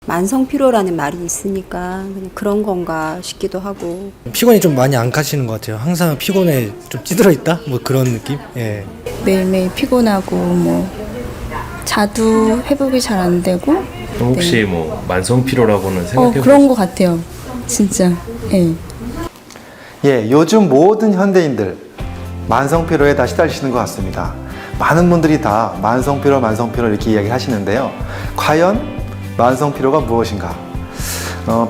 만성 피로라는 말이 있으니까 그냥 그런 건가 싶기도 하고. 피곤이 좀 많이 안 가시는 것 같아요. 항상 피곤에 좀 찌들어 있다? 뭐 그런 느낌? 예. 매일매일 피곤하고 뭐 자도 회복이 잘 안 되고. 그럼 혹시 뭐 만성 피로라고는 생각해 그런 것 같아요. 진짜. 예. 예, 요즘 모든 현대인들 만성 피로에 다 시달리시는 것 같습니다. 많은 분들이 다 만성 피로 이렇게 이야기를 하시는데요. 과연 만성 피로가 무엇인가?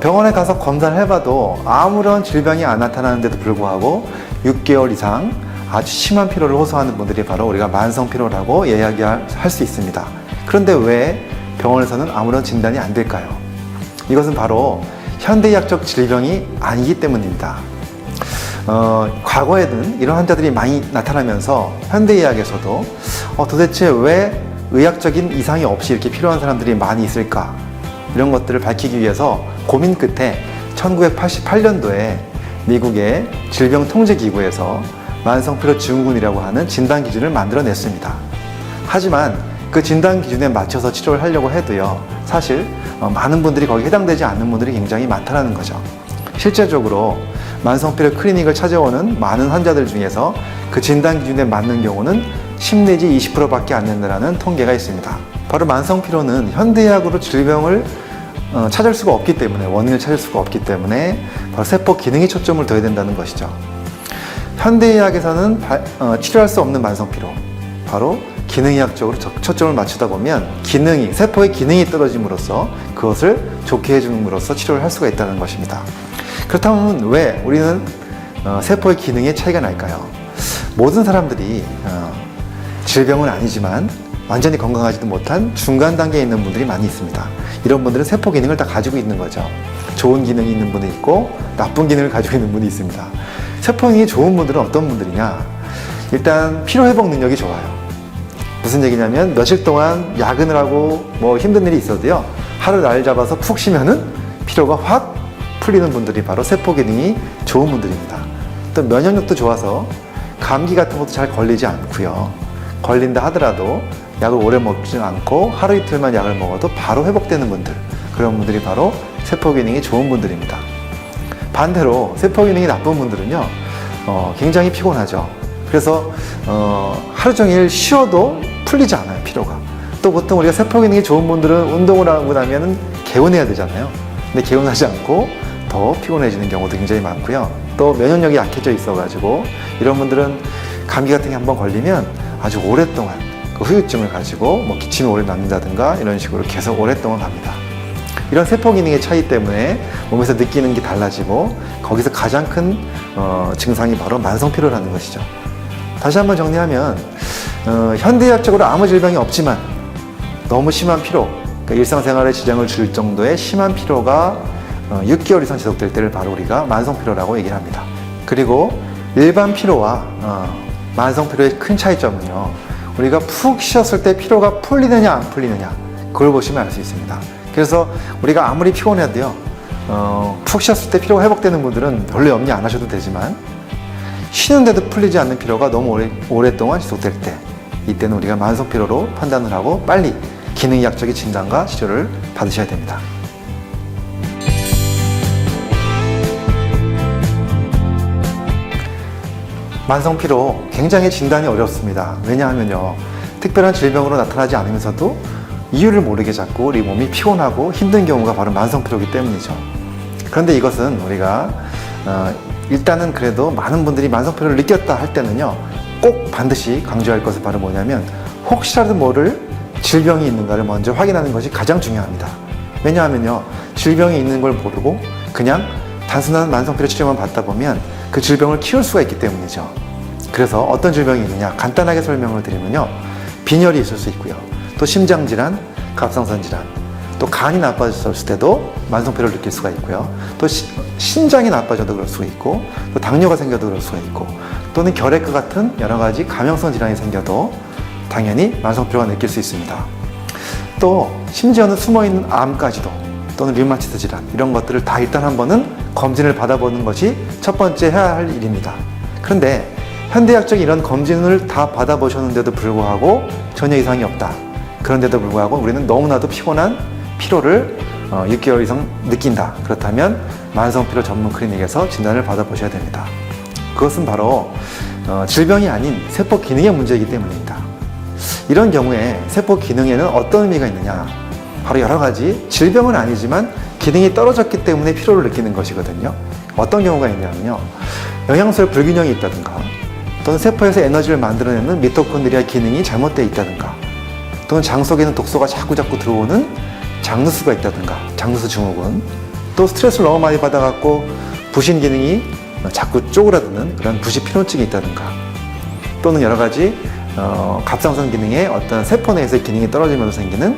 병원에 가서 검사를 해봐도 아무런 질병이 안 나타나는데도 불구하고 6개월 이상 아주 심한 피로를 호소하는 분들이 바로 우리가 만성 피로라고 이야기할 수 있습니다. 그런데 왜 병원에서는 아무런 진단이 안 될까요? 이것은 바로 현대의학적 질병이 아니기 때문입니다. 과거에는 이런 환자들이 많이 나타나면서 현대의학에서도 도대체 왜 의학적인 이상이 없이 이렇게 필요한 사람들이 많이 있을까? 이런 것들을 밝히기 위해서 고민 끝에 1988년도에 미국의 질병통제기구에서 만성피로증후군이라고 하는 진단 기준을 만들어냈습니다. 하지만 그 진단 기준에 맞춰서 치료를 하려고 해도요, 사실 많은 분들이 거기에 해당되지 않는 분들이 굉장히 많다는 거죠. 실제적으로 만성피로 클리닉을 찾아오는 많은 환자들 중에서 그 진단 기준에 맞는 경우는 10 내지 20%밖에 안 된다는 통계가 있습니다. 바로 만성피로는 현대의학으로 질병을 찾을 수가 없기 때문에, 원인을 찾을 수가 없기 때문에 바로 세포 기능에 초점을 둬야 된다는 것이죠. 현대의학에서는 치료할 수 없는 만성피로, 바로 기능의학적으로 초점을 맞추다 보면 세포의 기능이 떨어짐으로써 그것을 좋게 해줌으로써 치료를 할 수가 있다는 것입니다. 그렇다면 왜 우리는 세포의 기능에 차이가 날까요? 모든 사람들이 질병은 아니지만 완전히 건강하지도 못한 중간 단계에 있는 분들이 많이 있습니다. 이런 분들은 세포 기능을 다 가지고 있는 거죠. 좋은 기능이 있는 분이 있고 나쁜 기능을 가지고 있는 분이 있습니다. 세포 기능이 좋은 분들은 어떤 분들이냐? 일단 피로회복 능력이 좋아요. 무슨 얘기냐면 며칠 동안 야근을 하고 뭐 힘든 일이 있어도요, 하루 날 잡아서 푹 쉬면은 피로가 확 풀리는 분들이 바로 세포 기능이 좋은 분들입니다. 또 면역력도 좋아서 감기 같은 것도 잘 걸리지 않고요. 걸린다 하더라도 약을 오래 먹지 않고 하루 이틀만 약을 먹어도 바로 회복되는 분들, 그런 분들이 바로 세포 기능이 좋은 분들입니다. 반대로 세포 기능이 나쁜 분들은요, 굉장히 피곤하죠. 그래서 하루 종일 쉬어도 풀리지 않아요, 피로가. 또 보통 우리가 세포 기능이 좋은 분들은 운동을 하고 나면 개운해야 되잖아요. 근데 개운하지 않고 더 피곤해지는 경우도 굉장히 많고요. 또 면역력이 약해져 있어가지고 이런 분들은 감기 같은 게 한번 걸리면 아주 오랫동안 그 후유증을 가지고 뭐 기침이 오래 남는다든가 이런 식으로 계속 오랫동안 갑니다. 이런 세포 기능의 차이 때문에 몸에서 느끼는 게 달라지고 거기서 가장 큰 증상이 바로 만성피로라는 것이죠. 다시 한번 정리하면 현대의학적으로 아무 질병이 없지만 너무 심한 피로, 그러니까 일상생활에 지장을 줄 정도의 심한 피로가 6개월 이상 지속될 때를 바로 우리가 만성피로라고 얘기를 합니다. 그리고 일반 피로와 만성피로의 큰 차이점은요, 우리가 푹 쉬었을 때 피로가 풀리느냐 안 풀리느냐, 그걸 보시면 알 수 있습니다. 그래서 우리가 아무리 피곤해도요, 푹 쉬었을 때 피로가 회복되는 분들은 별로 염려 안 하셔도 되지만 쉬는데도 풀리지 않는 피로가 너무 오랫동안 지속될 때, 이때는 우리가 만성피로로 판단을 하고 빨리 기능의학적인 진단과 치료를 받으셔야 됩니다. 만성피로 굉장히 진단이 어렵습니다. 왜냐하면요, 특별한 질병으로 나타나지 않으면서도 이유를 모르게 자꾸 우리 몸이 피곤하고 힘든 경우가 바로 만성피로이기 때문이죠. 그런데 이것은 우리가 일단은 그래도 많은 분들이 만성피로를 느꼈다 할 때는요, 꼭 반드시 강조할 것은 바로 뭐냐면 혹시라도 모를 질병이 있는가를 먼저 확인하는 것이 가장 중요합니다. 왜냐하면요, 질병이 있는 걸 모르고 그냥 단순한 만성피로 치료만 받다 보면 그 질병을 키울 수가 있기 때문이죠. 그래서 어떤 질병이 있느냐 간단하게 설명을 드리면요, 빈혈이 있을 수 있고요, 또 심장질환, 갑상선 질환, 또 간이 나빠졌을 때도 만성피로를 느낄 수가 있고요, 또 신장이 나빠져도 그럴 수가 있고, 또 당뇨가 생겨도 그럴 수가 있고, 또는 결핵과 같은 여러 가지 감염성 질환이 생겨도 당연히 만성피로가 느낄 수 있습니다. 또 심지어는 숨어있는 암까지도, 또는 류마티스 질환, 이런 것들을 다 일단 한 번은 검진을 받아보는 것이 첫 번째 해야 할 일입니다. 그런데 현대의학적인 이런 검진을 다 받아보셨는데도 불구하고 전혀 이상이 없다. 그런데도 불구하고 우리는 너무나도 피곤한 피로를 6개월 이상 느낀다. 그렇다면 만성피로 전문 클리닉에서 진단을 받아보셔야 됩니다. 그것은 바로 질병이 아닌 세포 기능의 문제이기 때문입니다. 이런 경우에 세포 기능에는 어떤 의미가 있느냐? 바로 여러 가지 질병은 아니지만 기능이 떨어졌기 때문에 피로를 느끼는 것이거든요. 어떤 경우가 있냐면요. 영양소의 불균형이 있다든가, 또는 세포에서 에너지를 만들어내는 미토콘드리아 기능이 잘못되어 있다든가, 또는 장 속에는 독소가 자꾸 들어오는 장누수가 있다든가, 장누수 증후군, 또 스트레스를 너무 많이 받아갖고 부신 기능이 자꾸 쪼그라드는 그런 부시 피로증이 있다든가, 또는 여러 가지 갑상선 기능의 어떤 세포 내에서의 기능이 떨어지면서 생기는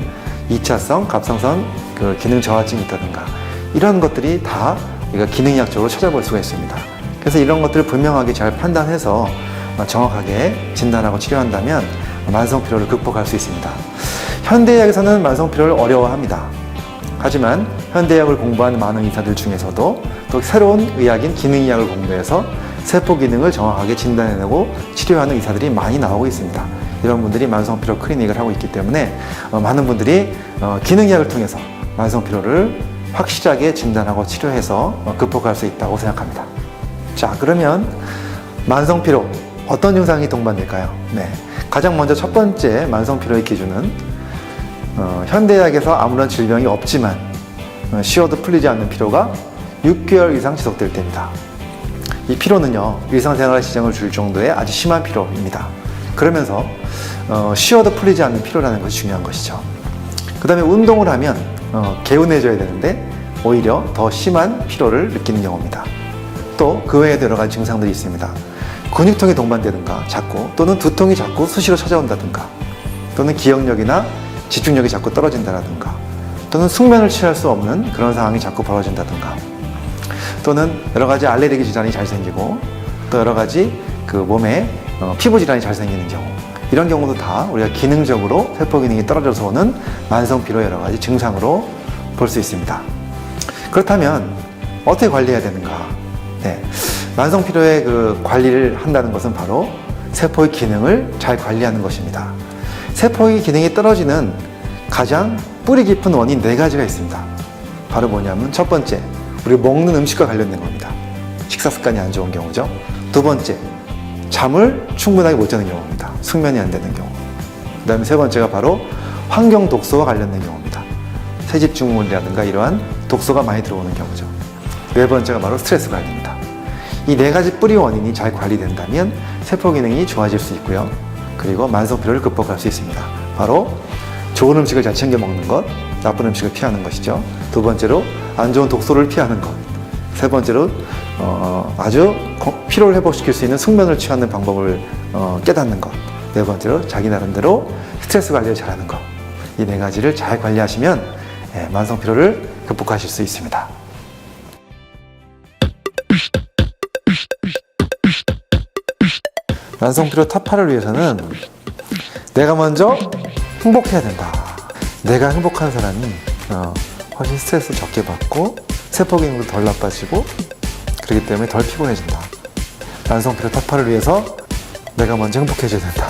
2차성 갑상선 그 기능 저하증이 있다든가, 이런 것들이 다 우리가 기능의학적으로 찾아볼 수가 있습니다. 그래서 이런 것들을 분명하게 잘 판단해서 정확하게 진단하고 치료한다면 만성피로를 극복할 수 있습니다. 현대의학에서는 만성피로를 어려워합니다. 하지만 현대의학을 공부한 많은 의사들 중에서도 또 새로운 의학인 기능의학을 공부해서 세포 기능을 정확하게 진단해내고 치료하는 의사들이 많이 나오고 있습니다. 이런 분들이 만성피로 클리닉을 하고 있기 때문에 많은 분들이 기능의학을 통해서 만성피로를 확실하게 진단하고 치료해서 극복할 수 있다고 생각합니다. 자, 그러면 만성피로 어떤 증상이 동반될까요? 네, 가장 먼저 첫 번째 만성피로의 기준은 현대의학에서 아무런 질병이 없지만 쉬어도 풀리지 않는 피로가 6개월 이상 지속될 때입니다. 이 피로는요, 일상생활에 지장을 줄 정도의 아주 심한 피로입니다. 그러면서 쉬어도 풀리지 않는 피로라는 것이 중요한 것이죠. 그 다음에 운동을 하면 개운해져야 되는데 오히려 더 심한 피로를 느끼는 경우입니다. 또 그 외에도 여러 가지 증상들이 있습니다. 근육통이 동반되든가 자꾸, 또는 두통이 자꾸 수시로 찾아온다든가, 또는 기억력이나 집중력이 자꾸 떨어진다든가, 또는 숙면을 취할 수 없는 그런 상황이 자꾸 벌어진다든가, 또는 여러 가지 알레르기 질환이 잘 생기고, 또 여러 가지 그 몸에 피부 질환이 잘 생기는 경우, 이런 경우도 다 우리가 기능적으로 세포 기능이 떨어져서 오는 만성 피로의 여러 가지 증상으로 볼 수 있습니다. 그렇다면 어떻게 관리해야 되는가? 네, 만성 피로의 그 관리를 한다는 것은 바로 세포의 기능을 잘 관리하는 것입니다. 세포의 기능이 떨어지는 가장 뿌리 깊은 원인 4가지가 있습니다. 바로 뭐냐면 첫 번째, 우리 먹는 음식과 관련된 겁니다. 식사 습관이 안 좋은 경우죠. 두 번째, 잠을 충분하게 못 자는 경우입니다. 숙면이 안 되는 경우. 그 다음에 세 번째가 바로 환경 독소와 관련된 경우입니다. 새집중물이라든가 이러한 독소가 많이 들어오는 경우죠. 네 번째가 바로 스트레스 관리입니다. 이 4가지 뿌리 원인이 잘 관리된다면 세포 기능이 좋아질 수 있고요. 그리고 만성 피로를 극복할 수 있습니다. 바로 좋은 음식을 잘 챙겨 먹는 것, 나쁜 음식을 피하는 것이죠. 두 번째로 안 좋은 독소를 피하는 것. 세 번째로 아주 피로를 회복시킬 수 있는 숙면을 취하는 방법을 깨닫는 것. 네 번째로 자기 나름대로 스트레스 관리를 잘하는 것. 이 4가지를 잘 관리하시면 만성 피로를 극복하실 수 있습니다. 만성 피로 타파를 위해서는 내가 먼저 행복해야 된다. 내가 행복한 사람이 훨씬 스트레스 적게 받고 세포 기능도 덜 나빠지고 그렇기 때문에 덜 피곤해진다. 만성 피로 타파를 위해서 내가 먼저 행복해져야 된다.